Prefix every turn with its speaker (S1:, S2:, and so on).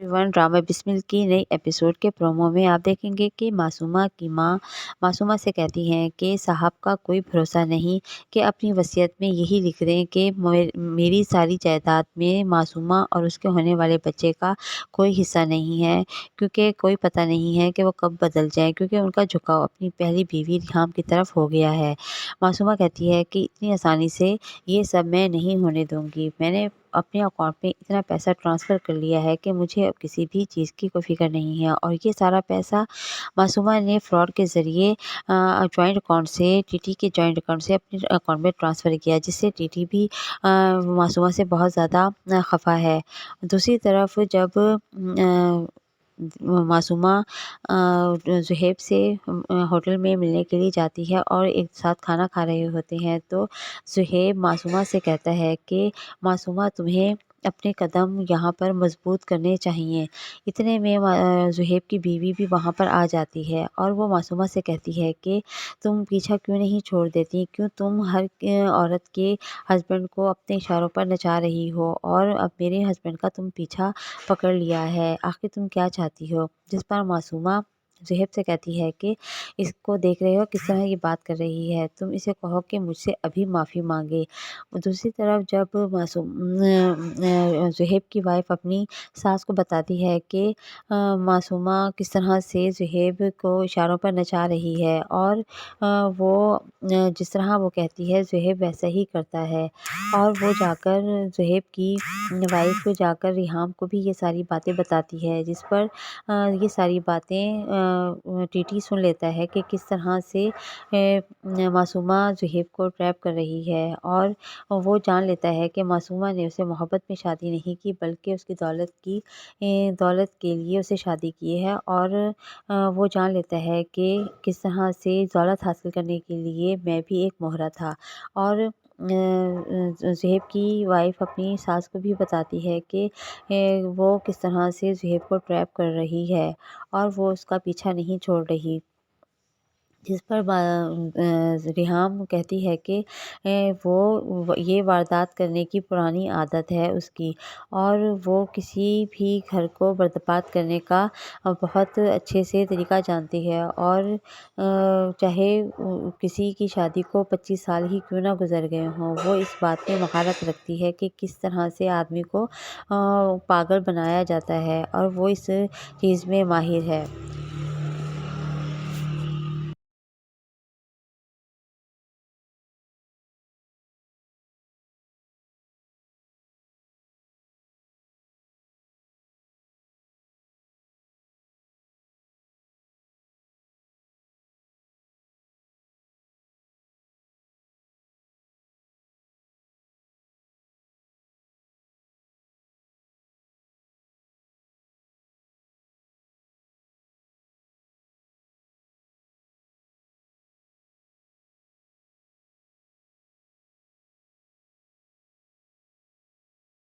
S1: One drama Bismil की नई episode के प्रोमो में आप देखेंगे कि मासूमा की माँ मासूमा से कहती हैं कि साहब का कोई भरोसा नहीं, कि अपनी वसीयत में यही लिख दें कि मेरी सारी जायदाद में मासूमा और उसके होने वाले बच्चे का कोई हिस्सा नहीं है, क्योंकि कोई पता नहीं है कि वो कब बदल जाए, क्योंकि उनका झुकाव अपनी पहली बीवी रिहाम की तरफ हो गया है। मासूमा कहती है कि इतनी आसानी से ये सब मैं नहीं होने दूंगी। मैंने अपने अकाउंट में इतना पैसा ट्रांसफ़र कर लिया है कि मुझे अब किसी भी चीज़ की कोई फ़िक्र नहीं है। और ये सारा पैसा मासूमा ने फ्रॉड के ज़रिए जॉइंट अकाउंट से टीटी के जॉइंट अकाउंट से अपने अकाउंट में ट्रांसफ़र किया, जिससे टीटी भी मासूमा से बहुत ज़्यादा खफ़ा है। दूसरी तरफ जब मासूमा ज़ुहैब से होटल में मिलने के लिए जाती है और एक साथ खाना खा रहे होते हैं, तो ज़ुहैब मासूमा से कहता है कि मासूमा, तुम्हें अपने कदम यहाँ पर मज़बूत करने चाहिए। इतने में ज़ुहैब की बीवी भी वहाँ पर आ जाती है और वो मासूमा से कहती है कि तुम पीछा क्यों नहीं छोड़ देती? क्यों तुम हर औरत के हस्बैंड को अपने इशारों पर नचा रही हो और अब मेरे हस्बैंड का तुम पीछा पकड़ लिया है। आखिर तुम क्या चाहती हो? जिस पर मासूमा ज़ुहैब से कहती है कि इसको देख रहे हो किस तरह ये बात कर रही है, तुम इसे कहो कि मुझसे अभी माफ़ी माँगे। दूसरी तरफ जब ज़ुहैब की वाइफ़ अपनी सास को बताती है कि मासूमा किस तरह से ज़ुहैब को इशारों पर नचा रही है और वो जिस तरह वो कहती है ज़ुहैब वैसा ही करता है, और वो जाकर ज़ुहैब की वाइफ़ जाकर रिहाम को भी ये सारी बातें बताती है, जिस पर ये सारी बातें टीटी सुन लेता है कि किस तरह से मासूमा ज़ुहैब को ट्रैप कर रही है, और वो जान लेता है कि मासूमा ने उसे मोहब्बत में शादी नहीं की, बल्कि उसकी दौलत के लिए उसे शादी की है। और वो जान लेता है कि किस तरह से दौलत हासिल करने के लिए मैं भी एक मोहरा था। और ज़ुहैब की वाइफ़ अपनी सास को भी बताती है कि वो किस तरह से ज़ुहैब को ट्रैप कर रही है और वो उसका पीछा नहीं छोड़ रही। जिस पर रिहाम कहती है कि ये वारदात करने की पुरानी आदत है उसकी, और वो किसी भी घर को बर्बाद करने का बहुत अच्छे से तरीका जानती है। और चाहे किसी की शादी को 25 साल ही क्यों ना गुज़र गए हों, वो इस बात में महारत रखती है कि किस तरह से आदमी को पागल बनाया जाता है, और वो इस चीज़ में माहिर है।